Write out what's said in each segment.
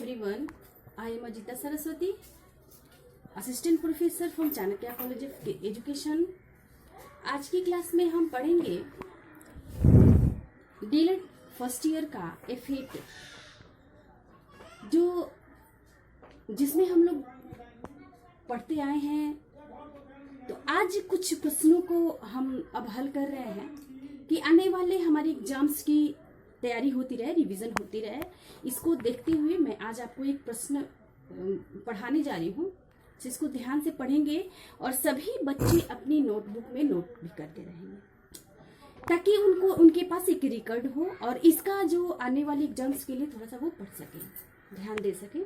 everyone. I am Ajita Saraswati, Assistant Professor from Chanakya College of Education. आज की class में हम पढ़ेंगे डीएलएड फर्स्ट ईयर का F8 जिसमें हम लोग पढ़ते आए हैं। तो आज कुछ प्रश्नों को हम अब हल कर रहे हैं कि आने वाले हमारे एग्जाम्स की तैयारी होती रहे, रिवीजन होती रहे। इसको देखते हुए मैं आज आपको एक प्रश्न पढ़ाने जा रही हूँ, जिसको ध्यान से पढ़ेंगे और सभी बच्चे अपनी नोटबुक में नोट भी करते रहेंगे, ताकि उनके पास एक रिकॉर्ड हो और इसका जो आने वाले एग्जाम्स के लिए थोड़ा सा वो पढ़ सके, ध्यान दे सके।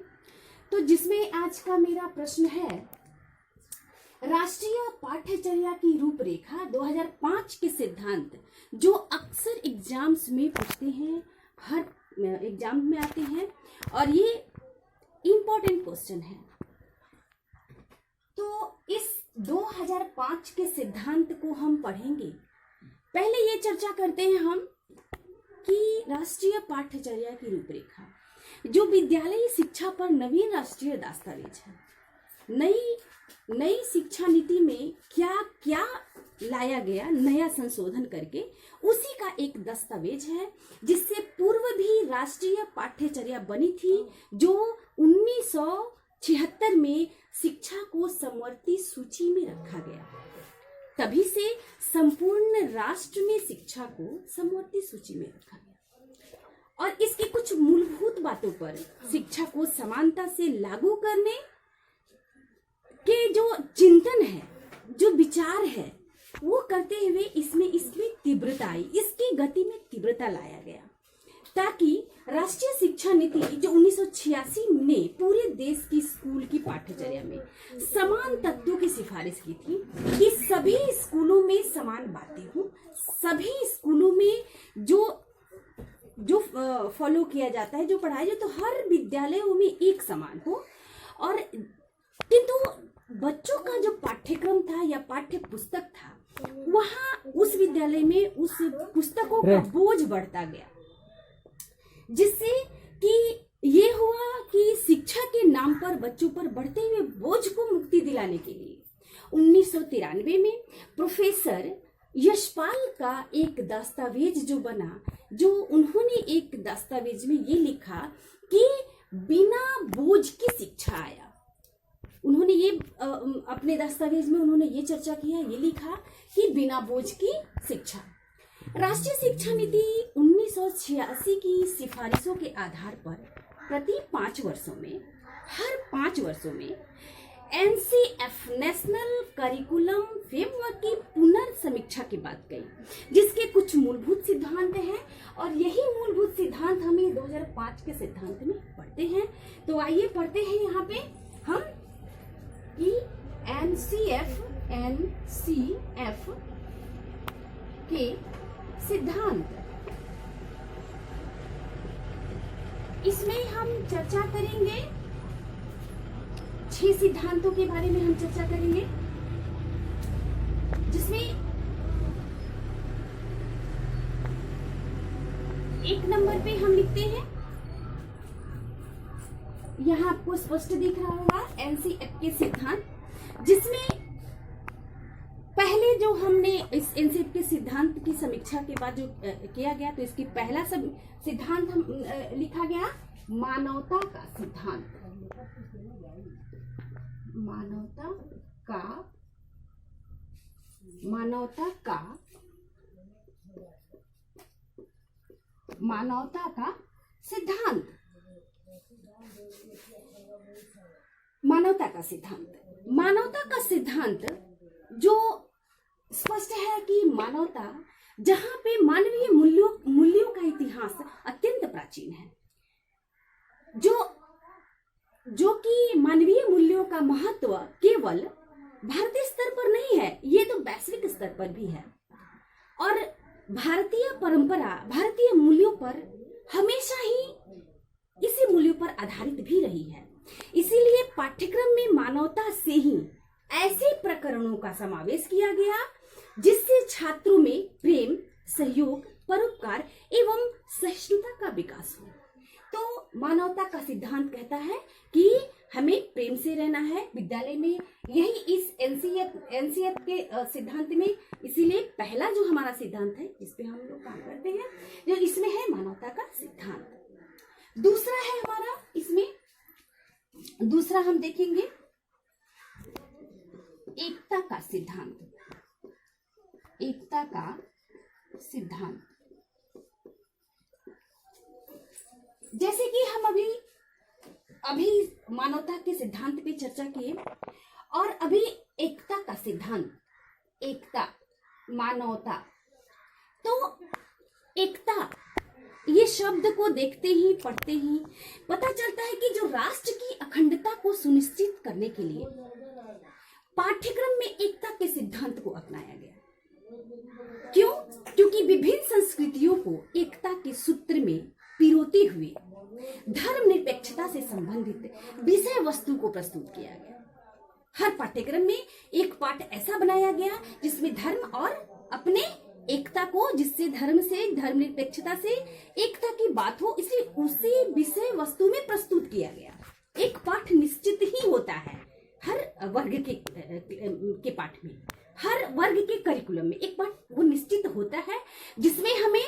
तो जिसमें आज का मेरा प्रश्न है, राष्ट्रीय पाठ्यचर्या की रूपरेखा 2005 के सिद्धांत जो अक्सर एग्जाम्स में पूछते हैं, हर एग्जाम में आते हैं और ये इम्पोर्टेंट क्वेश्चन है। तो इस 2005 के सिद्धांत को हम पढ़ेंगे। पहले ये चर्चा करते हैं हम कि राष्ट्रीय पाठ्यचर्या की रूपरेखा जो विद्यालयी शिक्षा पर नवीन राष्ट्रीय दस्तावेज है। नई शिक्षा नीति में क्या क्या लाया गया, नया संशोधन करके उसी का एक दस्तावेज है, जिससे पूर्व भी राष्ट्रीय पाठ्यचर्या बनी थी, जो 1976 में शिक्षा को समवर्ती सूची में रखा गया। तभी से संपूर्ण राष्ट्र में शिक्षा को समवर्ती सूची में रखा गया और इसकी कुछ मूलभूत बातों पर शिक्षा को समानता से लागू करने के जो चिंतन है, जो विचार है, वो करते हुए इसमें तीव्रता आई, इसकी गति में तीव्रता लाया गया, ताकि राष्ट्रीय शिक्षा नीति जो 1986 ने पूरे देश की स्कूल की पाठ्यचर्या में समान तत्वों की सिफारिश की थी कि सभी स्कूलों में समान बातें हो, सभी स्कूलों में जो फॉलो किया जाता है, जो पढ़ाया जाए, तो हर विद्यालयों में एक समान हो। और किंतु बच्चों का जो पाठ्यक्रम था या पाठ्य पुस्तक था, वहां उस विद्यालय में उस पुस्तकों का बोझ बढ़ता गया, जिससे कि ये हुआ कि शिक्षा के नाम पर बच्चों पर बढ़ते हुए बोझ को मुक्ति दिलाने के लिए 1993 में प्रोफेसर यशपाल का एक दस्तावेज जो बना, जो उन्होंने एक दस्तावेज में ये लिखा कि बिना बोझ की शिक्षा आया। उन्होंने ये अपने दस्तावेज में उन्होंने ये चर्चा किया, ये लिखा कि बिना बोझ की शिक्षा। राष्ट्रीय शिक्षा नीति 1986 की सिफारिशों के आधार पर प्रति 5 वर्षों में, हर 5 वर्षों में NCF नेशनल करिकुलम फ्रेमवर्क की पुनर्समीक्षा की बात गई, जिसके कुछ मूलभूत सिद्धांत हैं और यही मूलभूत सिद्धांत हमें 2005 के सिद्धांत में पढ़ते हैं। तो आइए पढ़ते हैं यहाँ पे हम कि NCF के सिद्धांत। इसमें हम चर्चा करेंगे 6 सिद्धांतों के बारे में हम चर्चा करेंगे, जिसमें 1 नंबर पे हम लिखते हैं, यहाँ आपको स्पष्ट दिख रहा होगा NCF के सिद्धांत, जिसमें पहले जो हमने इस NCF के सिद्धांत की समीक्षा के बाद जो किया गया, तो इसकी पहला सिद्धांत हम लिखा गया मानवता का सिद्धांत। मानवता का सिद्धांत। मानवता का सिद्धांत जो स्पष्ट है कि मानवता, जहां पे मानवीय मूल्यों का इतिहास अत्यंत प्राचीन है, जो कि मानवीय मूल्यों का महत्व केवल भारतीय स्तर पर नहीं है, ये तो वैश्विक स्तर पर भी है। और भारतीय परंपरा भारतीय मूल्यों पर हमेशा ही इसी मूल्यों पर आधारित भी रही है। इसीलिए पाठ्यक्रम में मानवता से ही ऐसे प्रकरणों का समावेश किया गया जिससे छात्रों में प्रेम, सहयोग, परोपकार एवं सहिष्णुता का विकास हो। तो मानवता का सिद्धांत कहता है कि हमें प्रेम से रहना है। विद्यालय में यही इस एनसीएफ के सिद्धांत में, इसीलिए पहला जो हमारा सिद्धांत है जिस पे हम लोग काम करते हैं, जो इसमें है मानवता का सिद्धांत। दूसरा है हमारा, इसमें दूसरा हम देखेंगे एकता का सिद्धांत। एकता का सिद्धांत, जैसे कि हम अभी मानवता के सिद्धांत पे चर्चा किए, और अभी एकता का सिद्धांत, एकता, मानवता। तो एकता, ये शब्द को देखते ही पढ़ते ही पता चलता है कि जो राष्ट्र की अखंडता को सुनिश्चित करने के लिए पाठ्यक्रम में एकता के सिद्धांत को अपनाया गया। क्यों? क्योंकि विभिन्न संस्कृतियों को एकता के सूत्र में पिरोते हुए धर्मनिरपेक्षता से संबंधित विषय वस्तु को प्रस्तुत किया गया। हर पाठ्यक्रम में एक पाठ ऐसा बनाया गया जिसमें धर्म और अपने एकता को, जिससे धर्म से, धर्मनिरपेक्षता से एकता की बात हो, इसलिए उसी विषय वस्तु में प्रस्तुत किया गया। एक पाठ निश्चित ही होता है हर वर्ग के पाठ में, हर वर्ग के करिकुलम में एक पाठ वो निश्चित होता है, जिसमें हमें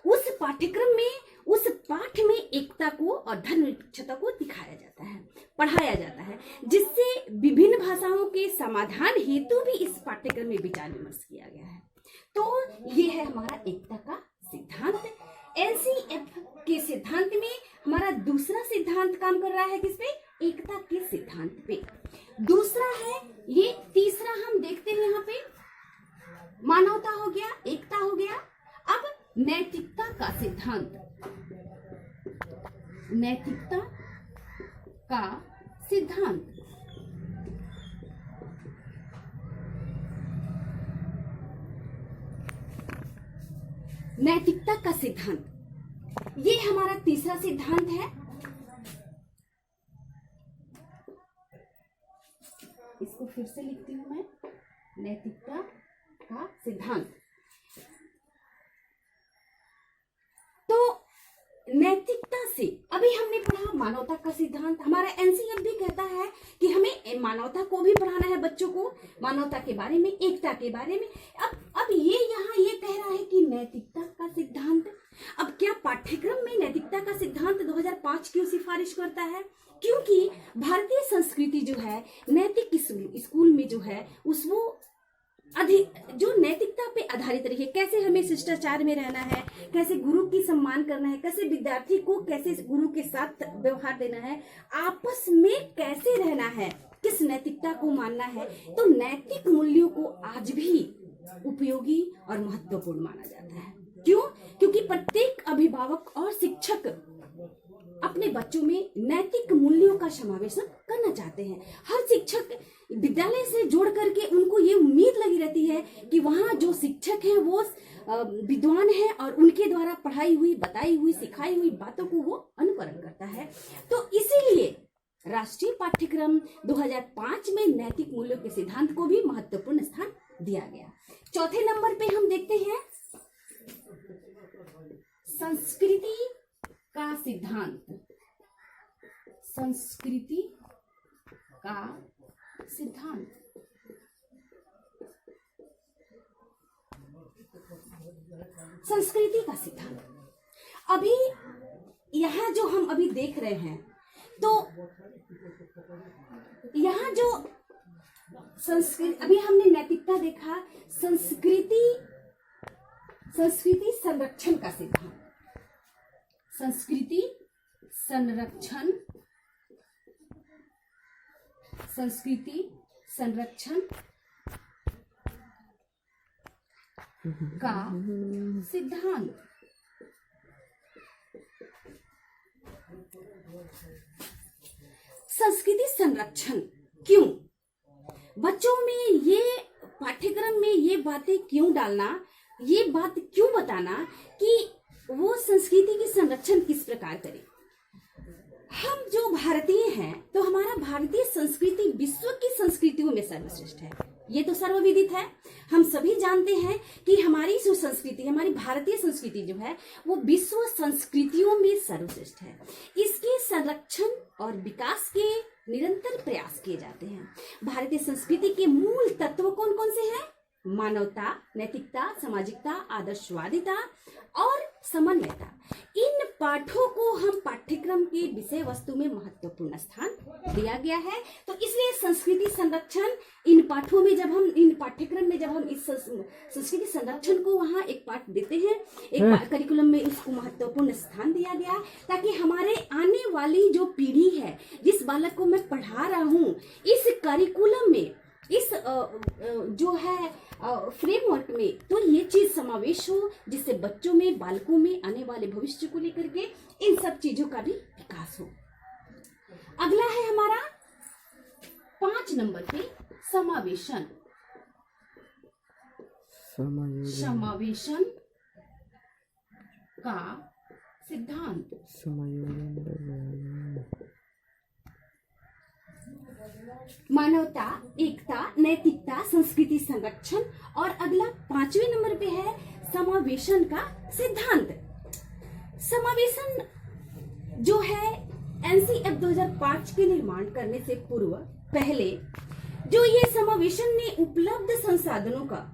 उस पाठ्यक्रम में, उस पाठ में एकता को और धर्मनिरपेक्षता को दिखाया जाता है, पढ़ाया जाता है, जिससे विभिन्न भाषाओं के समाधान हेतु भी इस पाठ्यक्रम में विचार विमर्श किया गया है। तो ये है हमारा एकता का सिद्धांत। एनसीएफ के सिद्धांत में हमारा दूसरा सिद्धांत काम कर रहा है किस पे? एकता के सिद्धांत पे। दूसरा है ये, तीसरा हम देखते हैं यहाँ पे, मानवता हो गया, एकता हो गया। अब नैतिकता का सिद्धांत, नैतिकता का सिद्धांत। नैतिकता का सिद्धांत, ये हमारा तीसरा सिद्धांत है। इसको फिर से लिखती हूं मैं, नैतिकता का सिद्धांत। तो नैतिकता से अभी हमने पढ़ा मानवता का सिद्धांत। हमारा एनसीएफ भी कहता है कि हमें मानवता को भी पढ़ाना है बच्चों को, मानवता के बारे में, एकता के बारे में। अब ये यहाँ ये कह रहा है कि नैतिकता का सिद्धांत। अब क्या पाठ्यक्रम में नैतिकता का सिद्धांत 2005 क्यों सिफारिश करता है? क्योंकि भारतीय संस्कृति जो है नैतिक स्कूल में जो है उसको जो नैतिकता पे आधारित रही है, कैसे हमें शिष्टाचार में रहना है, कैसे गुरु की सम्मान करना है, कैसे विद्यार्थी को कैसे गुरु के साथ व्यवहार देना है, आपस में कैसे रहना है, किस नैतिकता को मानना है। तो नैतिक मूल्यों को आज भी उपयोगी और महत्वपूर्ण माना जाता है। क्यों? क्योंकि प्रत्येक अभिभावक और शिक्षक अपने बच्चों में नैतिक मूल्यों का समावेश करना चाहते हैं। हर शिक्षक विद्यालय से जोड़ करके उनको ये उम्मीद लगी रहती है कि वहाँ जो शिक्षक हैं वो विद्वान हैं और उनके द्वारा पढ़ाई हुई, बताई हुई, सिखाई हुई बातों को वो अनुकरण करता है। तो इसीलिए राष्ट्रीय पाठ्यक्रम 2005 में नैतिक मूल्यों के सिद्धांत को भी महत्वपूर्ण स्थान दिया गया। चौथे नंबर पे हम देखते हैं संस्कृति का सिद्धांत। संस्कृति का सिद्धांत, संस्कृति का सिद्धांत। अभी यहाँ जो हम अभी देख रहे हैं, तो यहाँ जो संस्कृति, अभी हमने नैतिकता देखा, संस्कृति संरक्षण का सिद्धांत, संस्कृति संरक्षण, संस्कृति संरक्षण का सिद्धांत। संस्कृति संरक्षण क्यों? बच्चों में ये पाठ्यक्रम में ये बातें क्यों डालना, ये बात क्यों बताना कि वो संस्कृति की संरक्षण किस प्रकार करें। हम जो भारतीय हैं, तो हमारा भारतीय संस्कृति विश्व की संस्कृतियों में सर्वश्रेष्ठ है, ये तो सर्वविदित है। हम सभी जानते हैं कि हमारी जो संस्कृति, हमारी भारतीय संस्कृति जो है वो विश्व संस्कृतियों में सर्वश्रेष्ठ है। इसके संरक्षण और विकास के निरंतर प्रयास किए जाते हैं। भारतीय संस्कृति के मूल तत्व कौन कौन से हैं? मानवता, नैतिकता, सामाजिकता, आदर्शवादिता और समन्वयता। इन पाठों को हम पाठ्यक्रम के विषय वस्तु में महत्वपूर्ण स्थान दिया गया है। तो इसलिए संस्कृति संरक्षण इन पाठों में जब हम इन पाठ्यक्रम में जब हम इस संस्कृति संरक्षण को वहाँ एक पाठ देते हैं, एक करिकुलम में इसको महत्वपूर्ण स्थान दिया गया, ताकि हमारे आने वाली जो पीढ़ी है, जिस बालक को मैं पढ़ा रहा हूँ, इस करिकुलम में, इस जो है फ्रेमवर्क में, तो ये चीज समावेश हो, जिससे बच्चों में, बालकों में आने वाले भविष्य को लेकर के इन सब चीजों का भी विकास हो। अगला है हमारा 5 नंबर पे समावेशन। समावेशन का सिद्धांत। मानवता, एकता, नैतिकता, संस्कृति संरक्षण और अगला 5वें नंबर पे है समावेशन का सिद्धांत। समावेशन जो है एनसीएफ 2005 के निर्माण करने से पूर्व पहले जो ये समावेशन में उपलब्ध संसाधनों का,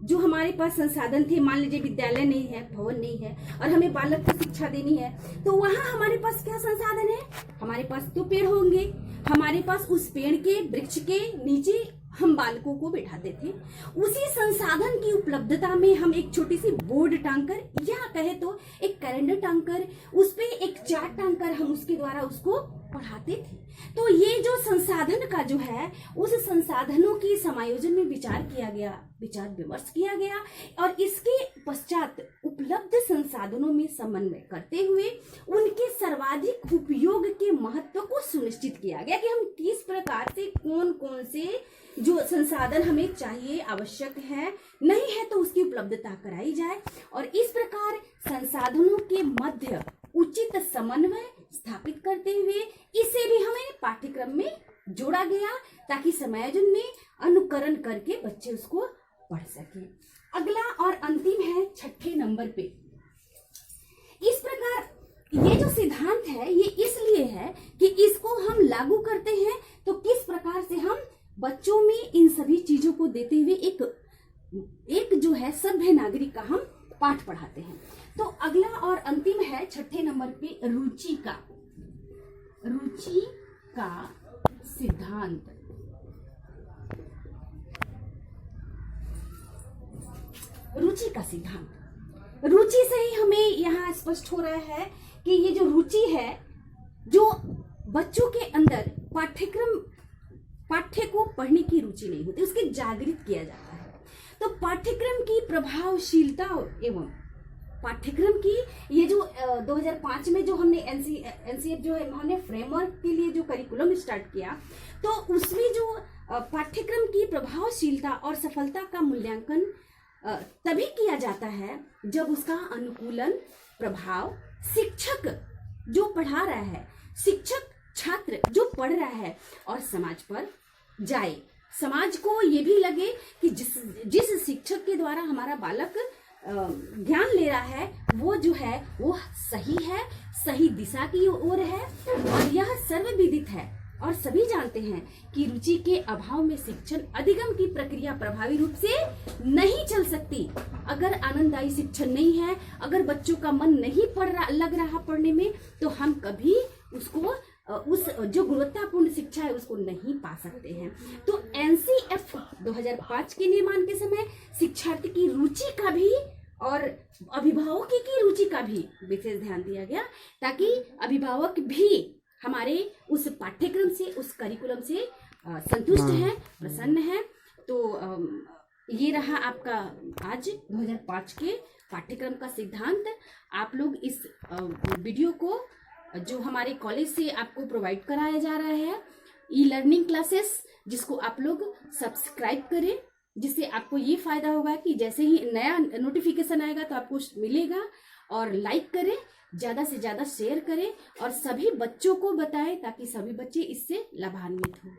जो हमारे पास संसाधन थे, मान लीजिए विद्यालय नहीं है, भवन नहीं है और हमें बालक को शिक्षा देनी है, तो वहां हमारे पास क्या संसाधन है? हमारे पास तो पेड़ होंगे, हमारे पास उस पेड़ के वृक्ष के नीचे हम बालकों को बैठाते थे। उसी संसाधन की उपलब्धता में हम एक छोटी सी बोर्ड टांगकर या कहे तो एक कैलेंडर टांगकर उस पे एक चार्ट टांगकर हम उसके द्वारा उसको पढ़ाते थे। तो ये जो संसाधन का जो है, उस संसाधनों की समायोजन में विचार किया गया, विचार विमर्श किया गया और इसके पश्चात उपलब्ध संसाधनों में समन्वय करते हुए उनके सर्वाधिक उपयोग के महत्व को सुनिश्चित किया गया कि हम किस प्रकार से कौन कौन से जो संसाधन हमें चाहिए, आवश्यक है, नहीं है तो उसकी उपलब्धता कराई जाए और इस प्रकार संसाधनों के मध्य उचित समन्वय स्थापित करते हुए इसे भी हमें पाठ्यक्रम में जोड़ा गया ताकि समायोजन में अनुकरण करके बच्चे उसको पढ़ सके। अगला और अंतिम है 6ठे नंबर पे। इस प्रकार ये जो सिद्धांत है ये इसलिए है कि इसको हम लागू करते हैं तो किस प्रकार से हम बच्चों में इन सभी चीजों को देते हुए एक जो है सभ्य नागरिक का हम पाठ पढ़ाते हैं। तो अगला और अंतिम है 6ठे नंबर पे रुचि का सिद्धांत। रुचि का सिद्धांत, रुचि से ही हमें यहाँ स्पष्ट हो रहा है कि ये जो रुचि है, जो बच्चों के अंदर पाठ्य को पढ़ने की रुचि नहीं होती, उसके जागृत किया जाता है। तो पाठ्यक्रम की प्रभावशीलता एवं पाठ्यक्रम की ये जो 2005 में जो हमने एनसीएफ जो है हमने फ्रेमवर्क के लिए जो करिकुलम स्टार्ट किया, तो उसमें जो पाठ्यक्रम की प्रभावशीलता और सफलता का मूल्यांकन तभी किया जाता है जब उसका अनुकूलन प्रभाव शिक्षक जो पढ़ा रहा है, शिक्षक छात्र जो पढ़ रहा है और समाज पर जाए। समाज को ये भी लगे कि जिस शिक्षक के द्वारा हमारा बालक ज्ञान ले रहा है वो जो है वो सही है, सही दिशा की ओर है और यह सर्वविदित है। और सभी जानते हैं कि रुचि के अभाव में शिक्षण अधिगम की प्रक्रिया प्रभावी रूप से नहीं चल सकती। अगर आनंददायी शिक्षण नहीं है, अगर बच्चों का मन नहीं लग रहा पढ़ने में, तो हम कभी उसको उस जो गुणवत्तापूर्ण शिक्षा है उसको नहीं पा सकते हैं। तो एनसीएफ 2005 के निर्माण के समय शिक्षार्थी की रुचि का भी और अभिभावक की रुचि का भी विशेष ध्यान दिया गया ताकि अभिभावक भी हमारे उस पाठ्यक्रम से, उस करिकुलम से संतुष्ट हैं, प्रसन्न हैं। तो ये रहा आपका आज 2005 के पाठ्यक्रम का सिद्धांत। आप लोग इस वीडियो को जो हमारे कॉलेज से आपको प्रोवाइड कराया जा रहा है ई लर्निंग क्लासेस, जिसको आप लोग सब्सक्राइब करें, जिससे आपको ये फायदा होगा कि जैसे ही नया नोटिफिकेशन आएगा तो आपको मिलेगा। और लाइक करें, ज़्यादा से ज़्यादा शेयर करें और सभी बच्चों को बताएं ताकि सभी बच्चे इससे लाभान्वित हों।